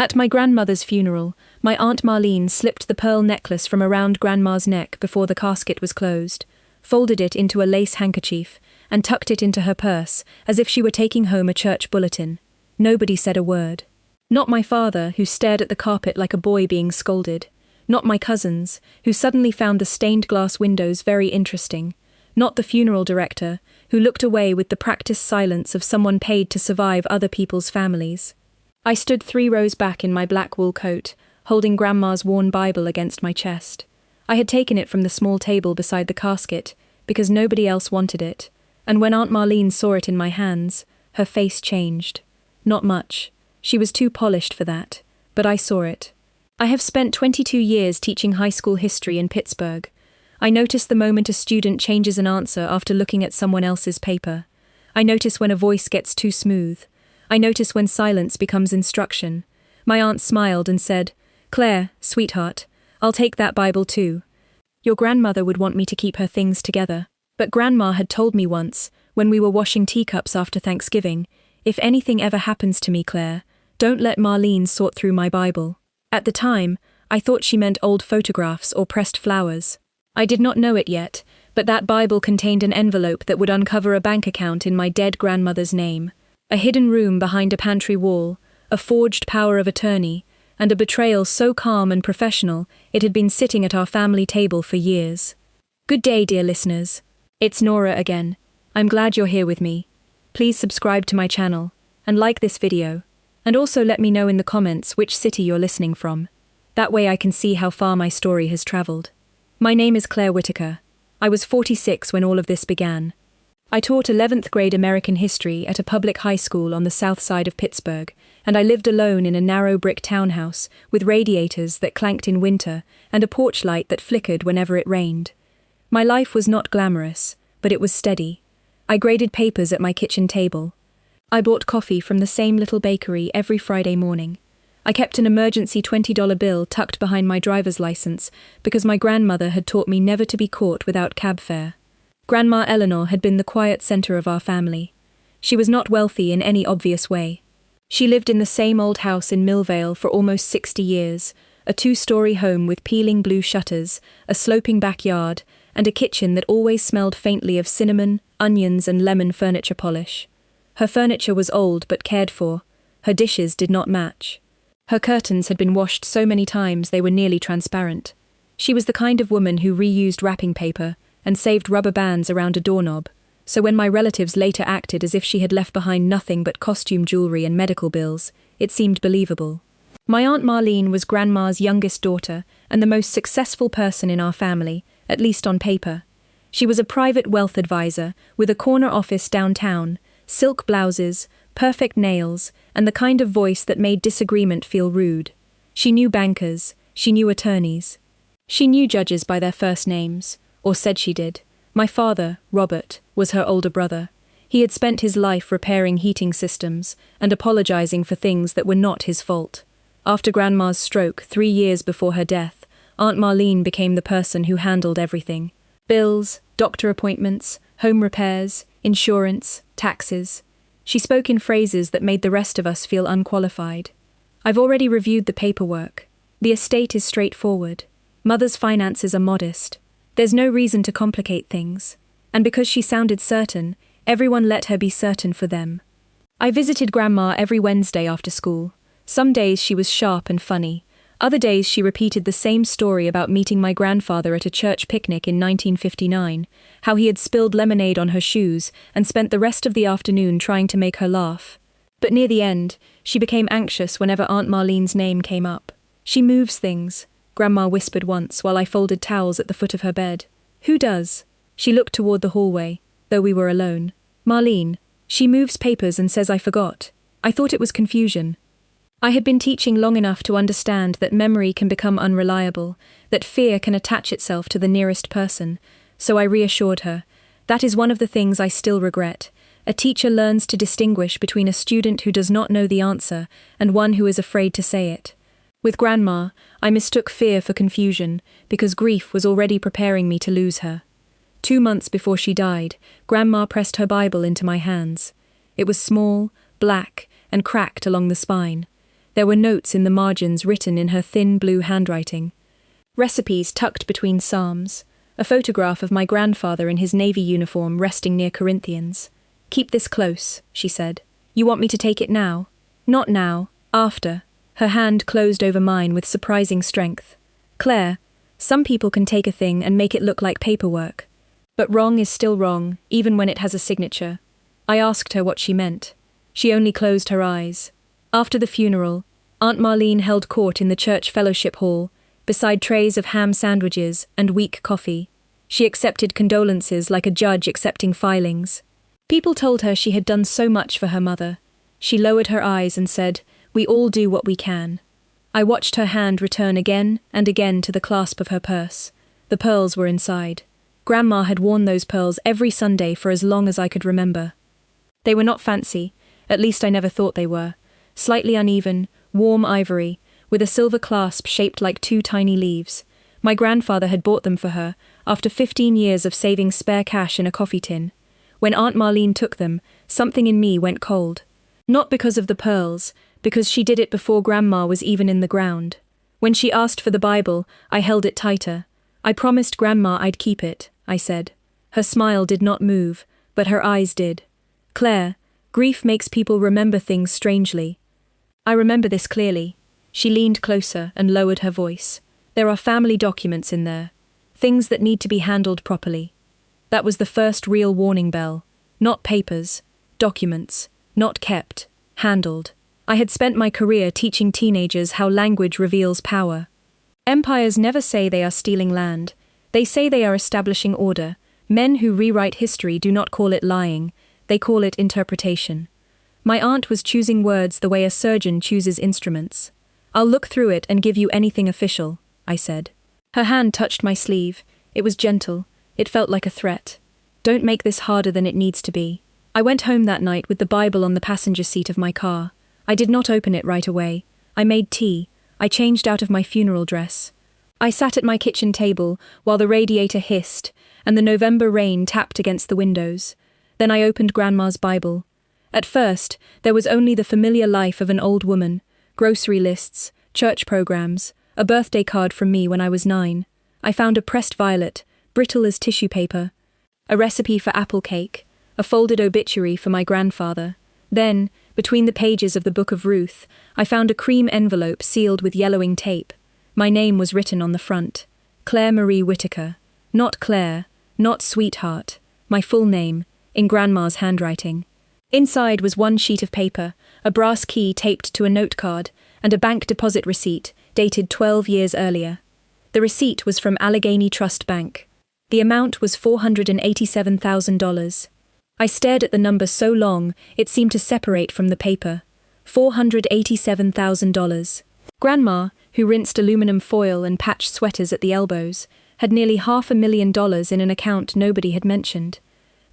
At my grandmother's funeral, my Aunt Marlene slipped the pearl necklace from around Grandma's neck before the casket was closed, folded it into a lace handkerchief, and tucked it into her purse as if she were taking home a church bulletin. Nobody said a word. Not my father, who stared at the carpet like a boy being scolded. Not my cousins, who suddenly found the stained glass windows very interesting. Not the funeral director, who looked away with the practiced silence of someone paid to survive other people's families. I stood 3 rows back in my black wool coat, holding Grandma's worn Bible against my chest. I had taken it from the small table beside the casket, because nobody else wanted it, and when Aunt Marlene saw it in my hands, her face changed. Not much. She was too polished for that, but I saw it. I have spent 22 years teaching high school history in Pittsburgh. I notice the moment a student changes an answer after looking at someone else's paper. I notice when a voice gets too smooth. I notice when silence becomes instruction. My aunt smiled and said, "Claire, sweetheart, I'll take that Bible too. Your grandmother would want me to keep her things together. But Grandma had told me once, when we were washing teacups after Thanksgiving, if anything ever happens to me, Claire, don't let Marlene sort through my Bible." At the time, I thought she meant old photographs or pressed flowers. I did not know it yet, but that Bible contained an envelope that would uncover a bank account in my dead grandmother's name. A hidden room behind a pantry wall, a forged power of attorney, and a betrayal so calm and professional it had been sitting at our family table for years. Good day, dear listeners. It's Nora again. I'm glad you're here with me. Please subscribe to my channel, and like this video, and also let me know in the comments which city you're listening from. That way I can see how far my story has traveled. My name is Clare Whitaker. I was 46 when all of this began. I taught 11th grade American history at a public high school on the south side of Pittsburgh, and I lived alone in a narrow brick townhouse with radiators that clanked in winter and a porch light that flickered whenever it rained. My life was not glamorous, but it was steady. I graded papers at my kitchen table. I bought coffee from the same little bakery every Friday morning. I kept an emergency $20 bill tucked behind my driver's license because my grandmother had taught me never to be caught without cab fare. Grandma Eleanor had been the quiet center of our family. She was not wealthy in any obvious way. She lived in the same old house in Millvale for almost 60 years, a 2-story home with peeling blue shutters, a sloping backyard, and a kitchen that always smelled faintly of cinnamon, onions, and lemon furniture polish. Her furniture was old but cared for. Her dishes did not match. Her curtains had been washed so many times they were nearly transparent. She was the kind of woman who reused wrapping paper and saved rubber bands around a doorknob, so when my relatives later acted as if she had left behind nothing but costume jewelry and medical bills, it seemed believable. My Aunt Marlene was Grandma's youngest daughter and the most successful person in our family, at least on paper. She was a private wealth advisor with a corner office downtown, silk blouses, perfect nails, and the kind of voice that made disagreement feel rude. She knew bankers, she knew attorneys. She knew judges by their first names, or said she did. My father, Robert, was her older brother. He had spent his life repairing heating systems and apologizing for things that were not his fault. After Grandma's stroke 3 years before her death, Aunt Marlene became the person who handled everything. Bills, doctor appointments, home repairs, insurance, taxes. She spoke in phrases that made the rest of us feel unqualified. I've already reviewed the paperwork. The estate is straightforward. Mother's finances are modest. There's no reason to complicate things. And because she sounded certain, everyone let her be certain for them. I visited Grandma every Wednesday after school. Some days she was sharp and funny. Other days she repeated the same story about meeting my grandfather at a church picnic in 1959, how he had spilled lemonade on her shoes and spent the rest of the afternoon trying to make her laugh. But near the end, she became anxious whenever Aunt Marlene's name came up. "She moves things," Grandma whispered once while I folded towels at the foot of her bed. "Who does?" She looked toward the hallway, though we were alone. "Marlene. She moves papers and says I forgot." I thought it was confusion. I had been teaching long enough to understand that memory can become unreliable, that fear can attach itself to the nearest person, so I reassured her. That is one of the things I still regret. A teacher learns to distinguish between a student who does not know the answer and one who is afraid to say it. With Grandma, I mistook fear for confusion, because grief was already preparing me to lose her. 2 months before she died, Grandma pressed her Bible into my hands. It was small, black, and cracked along the spine. There were notes in the margins written in her thin blue handwriting. Recipes tucked between psalms. A photograph of my grandfather in his navy uniform resting near Corinthians. "Keep this close," she said. "You want me to take it now?" "Not now, after." Her hand closed over mine with surprising strength. "Claire, some people can take a thing and make it look like paperwork. But wrong is still wrong, even when it has a signature." I asked her what she meant. She only closed her eyes. After the funeral, Aunt Marlene held court in the church fellowship hall, beside trays of ham sandwiches and weak coffee. She accepted condolences like a judge accepting filings. People told her she had done so much for her mother. She lowered her eyes and said, "We all do what we can." I watched her hand return again and again to the clasp of her purse. The pearls were inside. Grandma had worn those pearls every Sunday for as long as I could remember. They were not fancy, at least I never thought they were. Slightly uneven, warm ivory, with a silver clasp shaped like two tiny leaves. My grandfather had bought them for her, after 15 years of saving spare cash in a coffee tin. When Aunt Marlene took them, something in me went cold. Not because of the pearls, because she did it before Grandma was even in the ground. When she asked for the Bible, I held it tighter. "I promised Grandma I'd keep it," I said. Her smile did not move, but her eyes did. "Claire, grief makes people remember things strangely." "I remember this clearly." She leaned closer and lowered her voice. "There are family documents in there. Things that need to be handled properly." That was the first real warning bell. Not papers. Documents. Not kept. Handled. I had spent my career teaching teenagers how language reveals power. Empires never say they are stealing land. They say they are establishing order. Men who rewrite history do not call it lying. They call it interpretation. My aunt was choosing words the way a surgeon chooses instruments. "I'll look through it and give you anything official," I said. Her hand touched my sleeve. It was gentle. It felt like a threat. "Don't make this harder than it needs to be." I went home that night with the Bible on the passenger seat of my car. I did not open it right away. I made tea. I changed out of my funeral dress. I sat at my kitchen table while the radiator hissed and the November rain tapped against the windows. Then I opened Grandma's Bible. At first, there was only the familiar life of an old woman, grocery lists, church programs, a birthday card from me when I was 9. I found a pressed violet, brittle as tissue paper, a recipe for apple cake, a folded obituary for my grandfather. Then, between the pages of the Book of Ruth, I found a cream envelope sealed with yellowing tape. My name was written on the front. Clare Marie Whitaker. Not Claire, not Sweetheart. My full name, in Grandma's handwriting. Inside was one sheet of paper, a brass key taped to a note card, and a bank deposit receipt, dated 12 years earlier. The receipt was from Allegheny Trust Bank. The amount was $487,000. I stared at the number so long, it seemed to separate from the paper. $487,000. Grandma, who rinsed aluminum foil and patched sweaters at the elbows, had nearly $500,000 in an account nobody had mentioned.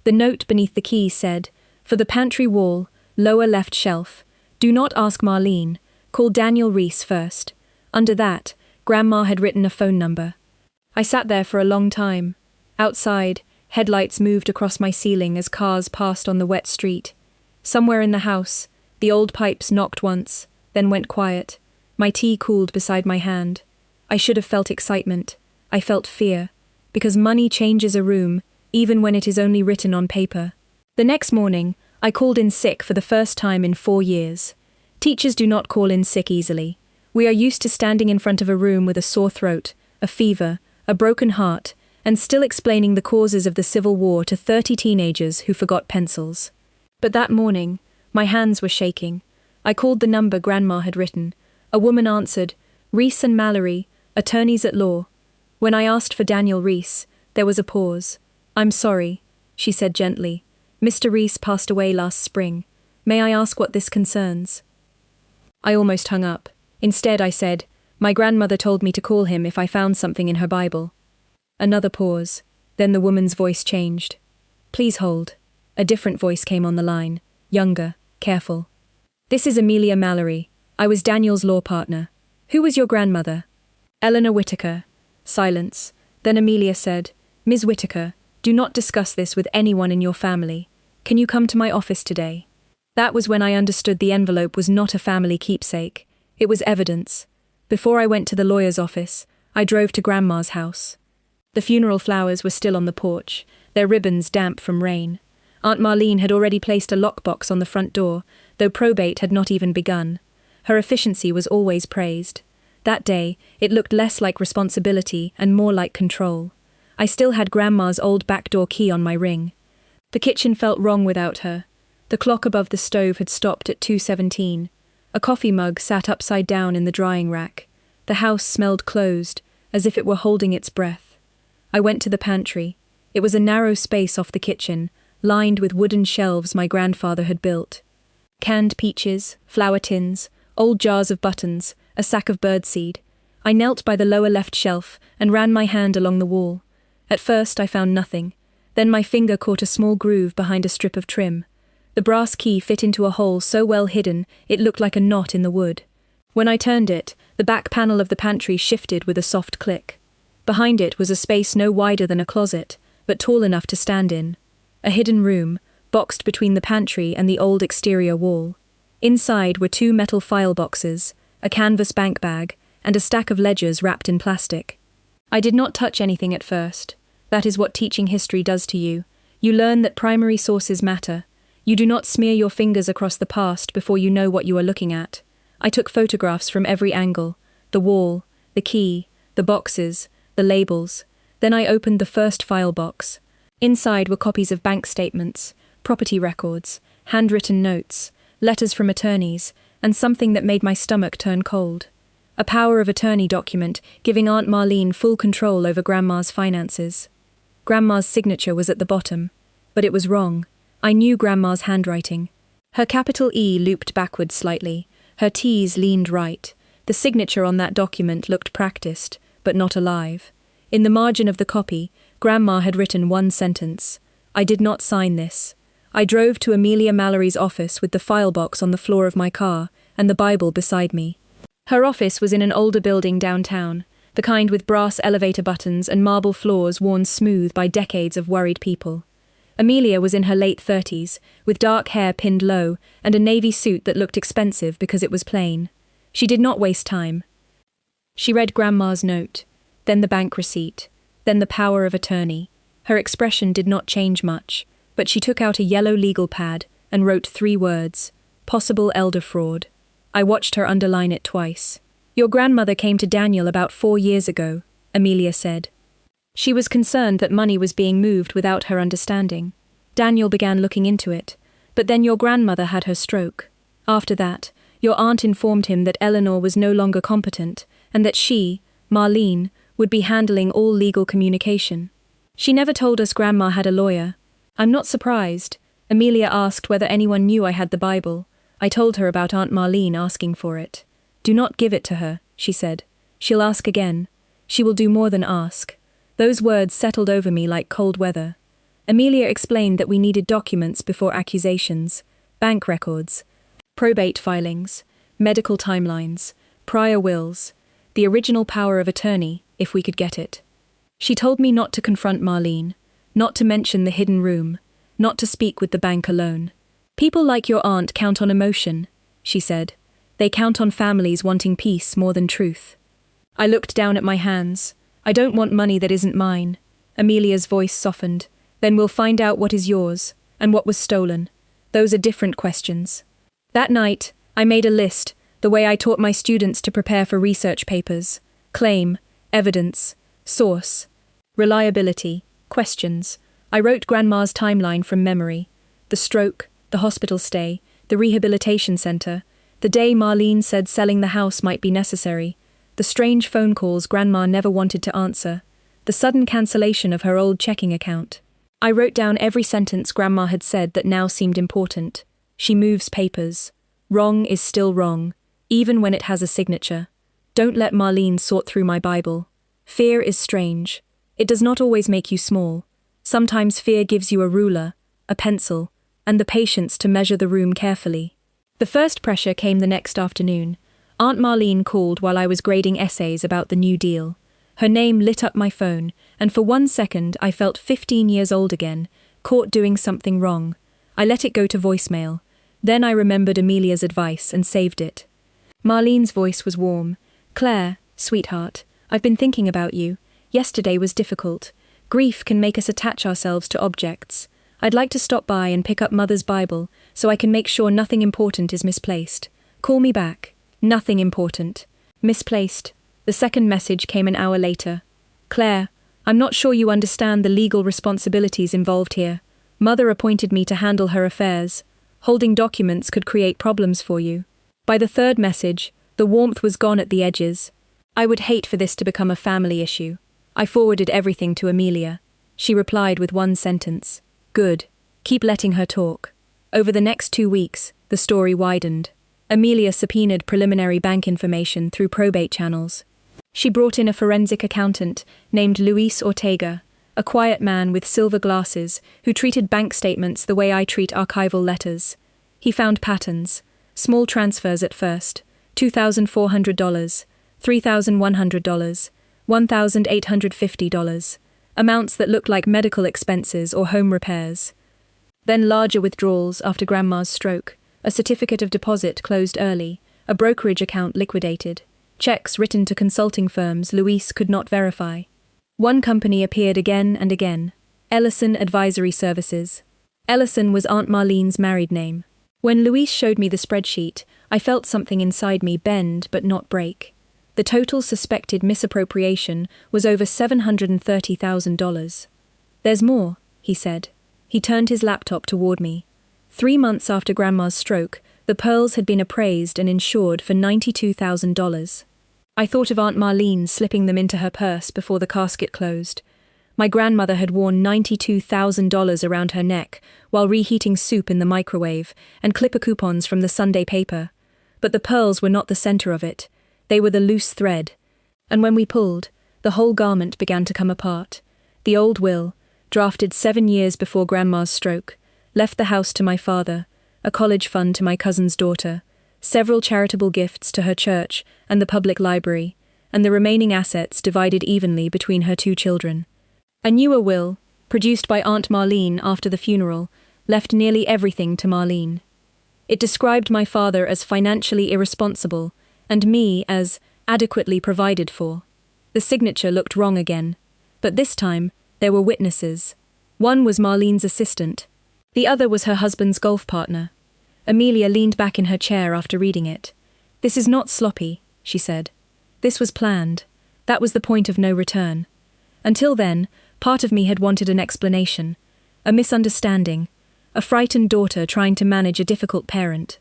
The note beneath the key said, "For the pantry wall, lower left shelf. Do not ask Marlene. Call Daniel Reese first." Under that, Grandma had written a phone number. I sat there for a long time. Outside, headlights moved across my ceiling as cars passed on the wet street. Somewhere in the house, the old pipes knocked once, then went quiet. My tea cooled beside my hand. I should have felt excitement. I felt fear, because money changes a room, even when it is only written on paper. The next morning, I called in sick for the first time in 4 years. Teachers do not call in sick easily. We are used to standing in front of a room with a sore throat, a fever, a broken heart, and still explaining the causes of the Civil War to 30 teenagers who forgot pencils. But that morning, my hands were shaking. I called the number Grandma had written. A woman answered, "Reese and Mallory, attorneys at law." When I asked for Daniel Reese, there was a pause. "I'm sorry," she said gently. "Mr. Reese passed away last spring. May I ask what this concerns?" I almost hung up. Instead, I said, "My grandmother told me to call him if I found something in her Bible." Another pause. Then the woman's voice changed. "Please hold." A different voice came on the line, younger, careful. "This is Amelia Mallory. I was Daniel's law partner. Who was your grandmother?" "Eleanor Whitaker." Silence. Then Amelia said, "Ms. Whitaker, do not discuss this with anyone in your family. Can you come to my office today?" That was when I understood the envelope was not a family keepsake. It was evidence. Before I went to the lawyer's office, I drove to Grandma's house. The funeral flowers were still on the porch, their ribbons damp from rain. Aunt Marlene had already placed a lockbox on the front door, though probate had not even begun. Her efficiency was always praised. That day, it looked less like responsibility and more like control. I still had Grandma's old back door key on my ring. The kitchen felt wrong without her. The clock above the stove had stopped at 2:17. A coffee mug sat upside down in the drying rack. The house smelled closed, as if it were holding its breath. I went to the pantry. It was a narrow space off the kitchen, lined with wooden shelves my grandfather had built. Canned peaches, flour tins, old jars of buttons, a sack of birdseed. I knelt by the lower left shelf and ran my hand along the wall. At first I found nothing. Then my finger caught a small groove behind a strip of trim. The brass key fit into a hole so well hidden it looked like a knot in the wood. When I turned it, the back panel of the pantry shifted with a soft click. Behind it was a space no wider than a closet, but tall enough to stand in. A hidden room, boxed between the pantry and the old exterior wall. Inside were 2 metal file boxes, a canvas bank bag, and a stack of ledgers wrapped in plastic. I did not touch anything at first. That is what teaching history does to you. You learn that primary sources matter. You do not smear your fingers across the past before you know what you are looking at. I took photographs from every angle, the wall, the key, the boxes, the labels. Then I opened the first file box. Inside were copies of bank statements, property records, handwritten notes, letters from attorneys, and something that made my stomach turn cold. A power of attorney document giving Aunt Marlene full control over Grandma's finances. Grandma's signature was at the bottom, but it was wrong. I knew Grandma's handwriting. Her capital E looped backwards slightly, her T's leaned right. The signature on that document looked practiced, but not alive. In the margin of the copy, Grandma had written one sentence. I did not sign this. I drove to Amelia Mallory's office with the file box on the floor of my car, and the Bible beside me. Her office was in an older building downtown, the kind with brass elevator buttons and marble floors worn smooth by decades of worried people. Amelia was in her late 30s, with dark hair pinned low and a navy suit that looked expensive because it was plain. She did not waste time. She read Grandma's note, then the bank receipt, then the power of attorney. Her expression did not change much, but she took out a yellow legal pad and wrote 3 words, possible elder fraud. I watched her underline it twice. Your grandmother came to Daniel about 4 years ago, Amelia said. She was concerned that money was being moved without her understanding. Daniel began looking into it, but then your grandmother had her stroke. After that, your aunt informed him that Eleanor was no longer competent, and that she, Marlene, would be handling all legal communication. She never told us Grandma had a lawyer. I'm not surprised. Amelia asked whether anyone knew I had the Bible. I told her about Aunt Marlene asking for it. Do not give it to her, she said. She'll ask again. She will do more than ask. Those words settled over me like cold weather. Amelia explained that we needed documents before accusations, bank records, probate filings, medical timelines, prior wills, the original power of attorney, if we could get it. She told me not to confront Marlene, not to mention the hidden room, not to speak with the bank alone. People like your aunt count on emotion, she said. They count on families wanting peace more than truth. I looked down at my hands. I don't want money that isn't mine. Amelia's voice softened. Then we'll find out what is yours, and what was stolen. Those are different questions. That night, I made a list, the way I taught my students to prepare for research papers. Claim, evidence, source, reliability, questions. I wrote Grandma's timeline from memory. The stroke, the hospital stay, the rehabilitation center, the day Marlene said selling the house might be necessary, the strange phone calls Grandma never wanted to answer, the sudden cancellation of her old checking account. I wrote down every sentence Grandma had said that now seemed important. She moves papers. Wrong is still wrong, even when it has a signature. Don't let Marlene sort through my Bible. Fear is strange. It does not always make you small. Sometimes fear gives you a ruler, a pencil, and the patience to measure the room carefully. The first pressure came the next afternoon. Aunt Marlene called while I was grading essays about the New Deal. Her name lit up my phone, and for 1 second I felt 15 years old again, caught doing something wrong. I let it go to voicemail. Then I remembered Amelia's advice and saved it. Marlene's voice was warm. Claire, sweetheart, I've been thinking about you. Yesterday was difficult. Grief can make us attach ourselves to objects. I'd like to stop by and pick up Mother's Bible, so I can make sure nothing important is misplaced. Call me back. Nothing important. Misplaced. The second message came an hour later. Claire, I'm not sure you understand the legal responsibilities involved here. Mother appointed me to handle her affairs. Holding documents could create problems for you. By the third message, the warmth was gone at the edges. I would hate for this to become a family issue. I forwarded everything to Amelia. She replied with one sentence. Good. Keep letting her talk. Over the next 2 weeks, the story widened. Amelia subpoenaed preliminary bank information through probate channels. She brought in a forensic accountant named Luis Ortega, a quiet man with silver glasses who treated bank statements the way I treat archival letters. He found patterns. Small transfers at first. $2,400, $3,100, $1,850. Amounts that looked like medical expenses or home repairs. Then larger withdrawals after Grandma's stroke, a certificate of deposit closed early, a brokerage account liquidated, checks written to consulting firms Luis could not verify. One company appeared again and again, Ellison Advisory Services. Ellison was Aunt Marlene's married name. When Luis showed me the spreadsheet, I felt something inside me bend but not break. The total suspected misappropriation was over $730,000. There's more, he said. He turned his laptop toward me. 3 months after Grandma's stroke, the pearls had been appraised and insured for $92,000. I thought of Aunt Marlene slipping them into her purse before the casket closed. My grandmother had worn $92,000 around her neck while reheating soup in the microwave and clipper coupons from the Sunday paper. But the pearls were not the center of it. They were the loose thread. And when we pulled, the whole garment began to come apart. The old will, drafted 7 years before Grandma's stroke, left the house to my father, a college fund to my cousin's daughter, several charitable gifts to her church and the public library, and the remaining assets divided evenly between her 2 children. A newer will, produced by Aunt Marlene after the funeral, left nearly everything to Marlene. It described my father as financially irresponsible, and me as adequately provided for. The signature looked wrong again, but this time there were witnesses. One was Marlene's assistant. The other was her husband's golf partner. Amelia leaned back in her chair after reading it. This is not sloppy, she said. This was planned. That was the point of no return. Until then, part of me had wanted an explanation, a misunderstanding, a frightened daughter trying to manage a difficult parent.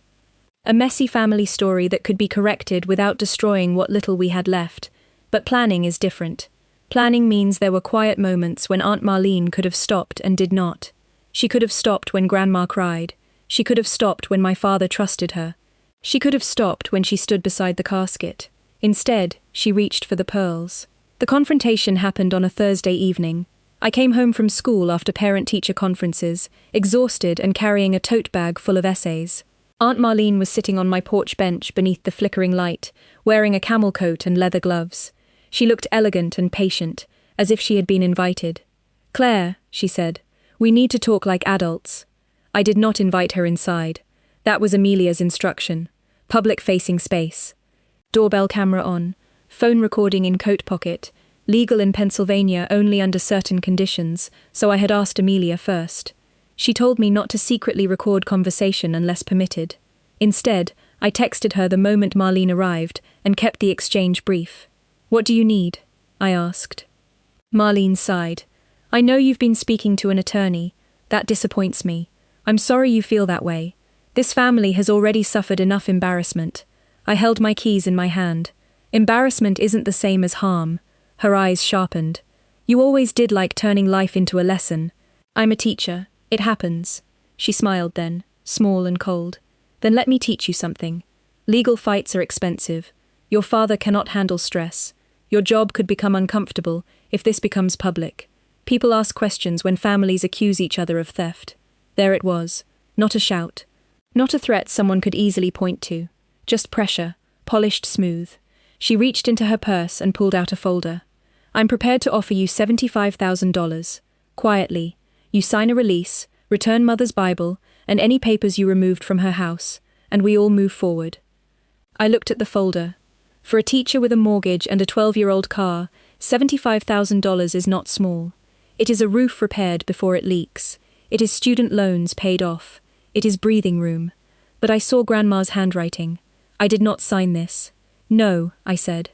A messy family story that could be corrected without destroying what little we had left. But planning is different. Planning means there were quiet moments when Aunt Marlene could have stopped and did not. She could have stopped when Grandma cried. She could have stopped when my father trusted her. She could have stopped when she stood beside the casket. Instead, she reached for the pearls. The confrontation happened on a Thursday evening. I came home from school after parent-teacher conferences, exhausted and carrying a tote bag full of essays. Aunt Marlene was sitting on my porch bench beneath the flickering light, wearing a camel coat and leather gloves. She looked elegant and patient, as if she had been invited. Claire, she said, we need to talk like adults. I did not invite her inside. That was Amelia's instruction. Public-facing space. Doorbell camera on. Phone recording in coat pocket. Legal in Pennsylvania only under certain conditions, so I had asked Amelia first. She told me not to secretly record conversation unless permitted. Instead, I texted her the moment Marlene arrived and kept the exchange brief. What do you need? I asked. Marlene sighed. I know you've been speaking to an attorney. That disappoints me. I'm sorry you feel that way. This family has already suffered enough embarrassment. I held my keys in my hand. Embarrassment isn't the same as harm. Her eyes sharpened. You always did like turning life into a lesson. I'm a teacher. It happens. She smiled then, small and cold. Then let me teach you something. Legal fights are expensive. Your father cannot handle stress. Your job could become uncomfortable if this becomes public. People ask questions when families accuse each other of theft. There it was. Not a shout. Not a threat someone could easily point to. Just pressure, polished smooth. She reached into her purse and pulled out a folder. I'm prepared to offer you $75,000. Quietly. You sign a release, return Mother's Bible, and any papers you removed from her house, and we all move forward. I looked at the folder. For a teacher with a mortgage and a 12-year-old car, $75,000 is not small. It is a roof repaired before it leaks. It is student loans paid off. It is breathing room. But I saw Grandma's handwriting. I did not sign this. No, I said.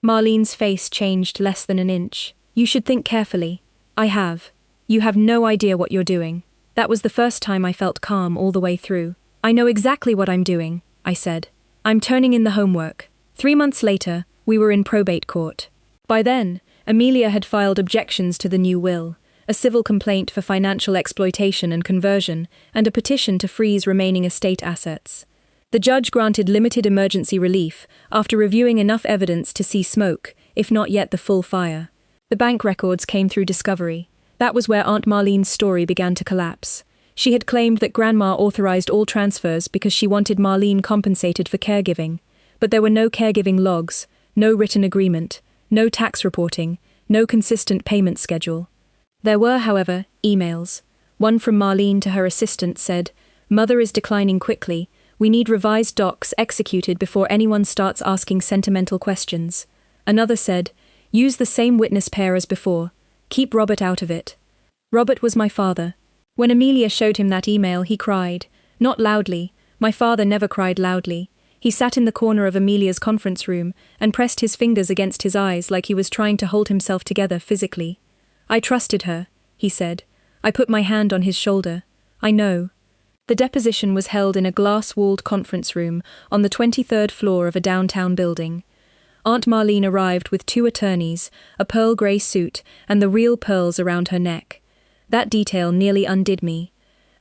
Marlene's face changed less than an inch. You should think carefully. I have. You have no idea what you're doing. That was the first time I felt calm all the way through. I know exactly what I'm doing, I said. I'm turning in the homework. 3 months later, we were in probate court. By then, Amelia had filed objections to the new will, a civil complaint for financial exploitation and conversion, and a petition to freeze remaining estate assets. The judge granted limited emergency relief after reviewing enough evidence to see smoke, if not yet the full fire. The bank records came through discovery. That was where Aunt Marlene's story began to collapse. She had claimed that Grandma authorized all transfers because she wanted Marlene compensated for caregiving. But there were no caregiving logs, no written agreement, no tax reporting, no consistent payment schedule. There were, however, emails. One from Marlene to her assistant said, "Mother is declining quickly. We need revised docs executed before anyone starts asking sentimental questions." Another said, "Use the same witness pair as before. Keep Robert out of it." Robert was my father. When Amelia showed him that email, he cried. Not loudly. My father never cried loudly. He sat in the corner of Amelia's conference room and pressed his fingers against his eyes like he was trying to hold himself together physically. "I trusted her," he said. I put my hand on his shoulder. "I know." The deposition was held in a glass-walled conference room on the 23rd floor of a downtown building. Aunt Marlene arrived with 2 attorneys, a pearl grey suit, and the real pearls around her neck. That detail nearly undid me.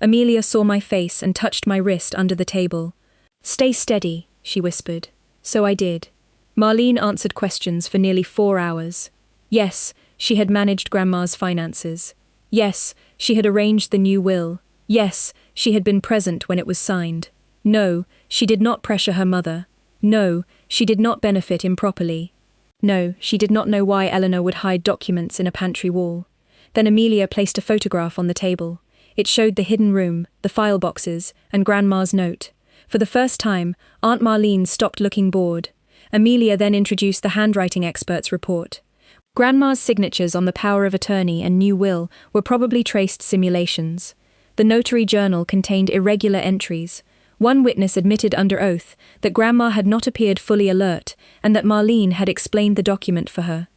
Amelia saw my face and touched my wrist under the table. "Stay steady," she whispered. So I did. Marlene answered questions for nearly 4 hours. Yes, she had managed Grandma's finances. Yes, she had arranged the new will. Yes, she had been present when it was signed. No, she did not pressure her mother. No, she did not benefit improperly. No, she did not know why Eleanor would hide documents in a pantry wall. Then Amelia placed a photograph on the table. It showed the hidden room, the file boxes, and Grandma's note. For the first time, Aunt Marlene stopped looking bored. Amelia then introduced the handwriting expert's report. Grandma's signatures on the power of attorney and new will were probably traced simulations. The notary journal contained irregular entries. One witness admitted under oath that Grandma had not appeared fully alert and that Marlene had explained the document for her.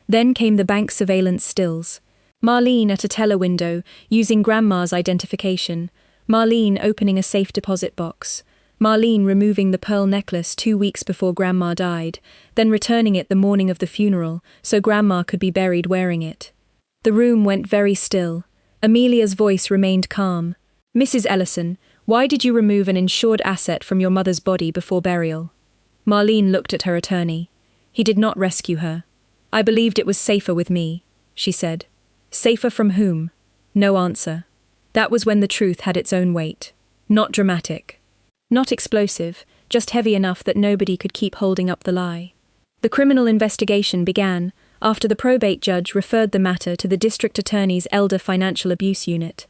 Then came the bank surveillance stills. Marlene at a teller window, using Grandma's identification. Marlene opening a safe deposit box. Marlene removing the pearl necklace 2 weeks before Grandma died, then returning it the morning of the funeral so Grandma could be buried wearing it. The room went very still. Amelia's voice remained calm. "Mrs. Ellison, why did you remove an insured asset from your mother's body before burial?" Marlene looked at her attorney. "He did not rescue her. I believed it was safer with me," she said. "Safer from whom?" No answer. That was when the truth had its own weight. Not dramatic. Not explosive, just heavy enough that nobody could keep holding up the lie. The criminal investigation began after the probate judge referred the matter to the district attorney's Elder Financial Abuse Unit.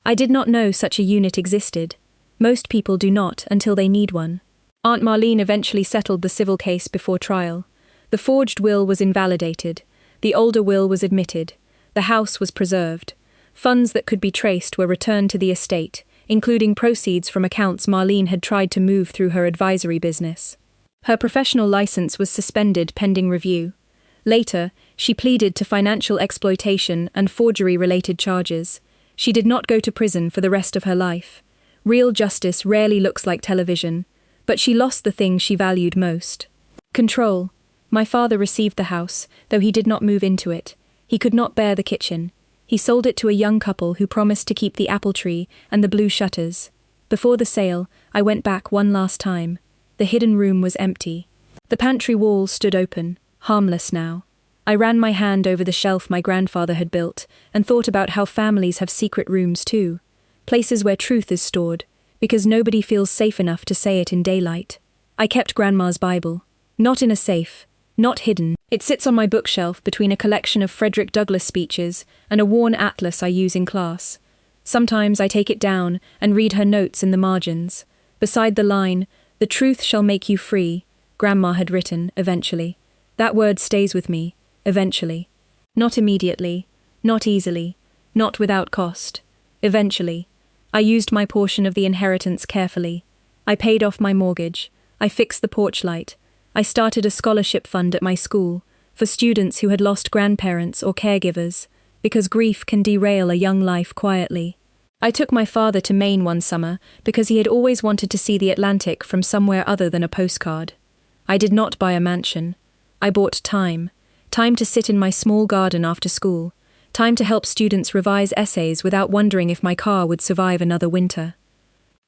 I did not know such a unit existed. Most people do not until they need one. Aunt Marlene eventually settled the civil case before trial. The forged will was invalidated. The older will was admitted. The house was preserved. Funds that could be traced were returned to the estate, including proceeds from accounts Marlene had tried to move through her advisory business. Her professional license was suspended pending review. Later, she pleaded to financial exploitation and forgery-related charges. She did not go to prison for the rest of her life. Real justice rarely looks like television, but she lost the thing she valued most. Control. My father received the house, though he did not move into it. He could not bear the kitchen. He sold it to a young couple who promised to keep the apple tree and the blue shutters. Before the sale, I went back one last time. The hidden room was empty. The pantry wall stood open, harmless now. I ran my hand over the shelf my grandfather had built and thought about how families have secret rooms too. Places where truth is stored, because nobody feels safe enough to say it in daylight. I kept Grandma's Bible. Not in a safe. Not hidden. It sits on my bookshelf between a collection of Frederick Douglass speeches and a worn atlas I use in class. Sometimes I take it down and read her notes in the margins. Beside the line, "The truth shall make you free," Grandma had written, eventually. That word stays with me, eventually. Not immediately, not easily, not without cost. Eventually. I used my portion of the inheritance carefully. I paid off my mortgage. I fixed the porch light. I started a scholarship fund at my school for students who had lost grandparents or caregivers, because grief can derail a young life quietly. I took my father to Maine one summer because he had always wanted to see the Atlantic from somewhere other than a postcard. I did not buy a mansion. I bought time. Time to sit in my small garden after school. Time to help students revise essays without wondering if my car would survive another winter.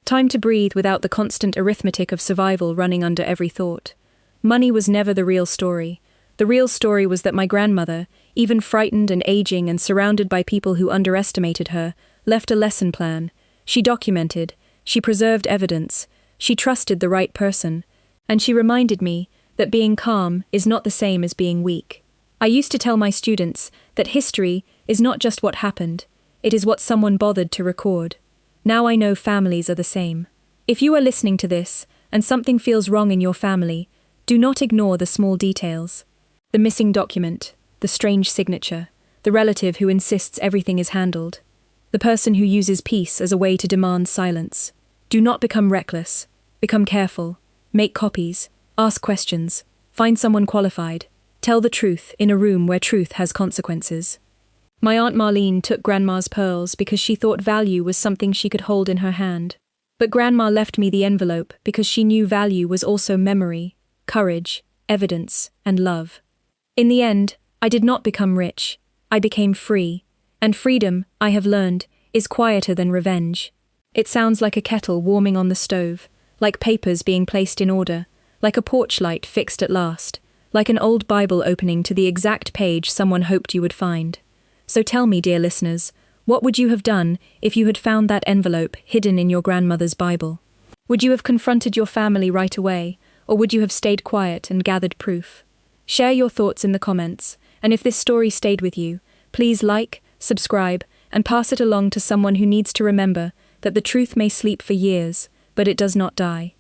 Time to breathe without the constant arithmetic of survival running under every thought. Money was never the real story. The real story was that my grandmother, even frightened and aging and surrounded by people who underestimated her, left a lesson plan. She documented, she preserved evidence, she trusted the right person, and she reminded me that being calm is not the same as being weak. I used to tell my students that history is not just what happened, it is what someone bothered to record. Now I know families are the same. If you are listening to this, and something feels wrong in your family, do not ignore the small details. The missing document, the strange signature, the relative who insists everything is handled, the person who uses peace as a way to demand silence. Do not become reckless. Become careful. Make copies. Ask questions. Find someone qualified. Tell the truth in a room where truth has consequences. My Aunt Marlene took Grandma's pearls because she thought value was something she could hold in her hand. But Grandma left me the envelope because she knew value was also memory, courage, evidence, and love. In the end, I did not become rich. I became free. And freedom, I have learned, is quieter than revenge. It sounds like a kettle warming on the stove, like papers being placed in order, like a porch light fixed at last, like an old Bible opening to the exact page someone hoped you would find. So tell me, dear listeners, what would you have done if you had found that envelope hidden in your grandmother's Bible? Would you have confronted your family right away, or would you have stayed quiet and gathered proof? Share your thoughts in the comments, and if this story stayed with you, please like, subscribe, and pass it along to someone who needs to remember that the truth may sleep for years, but it does not die.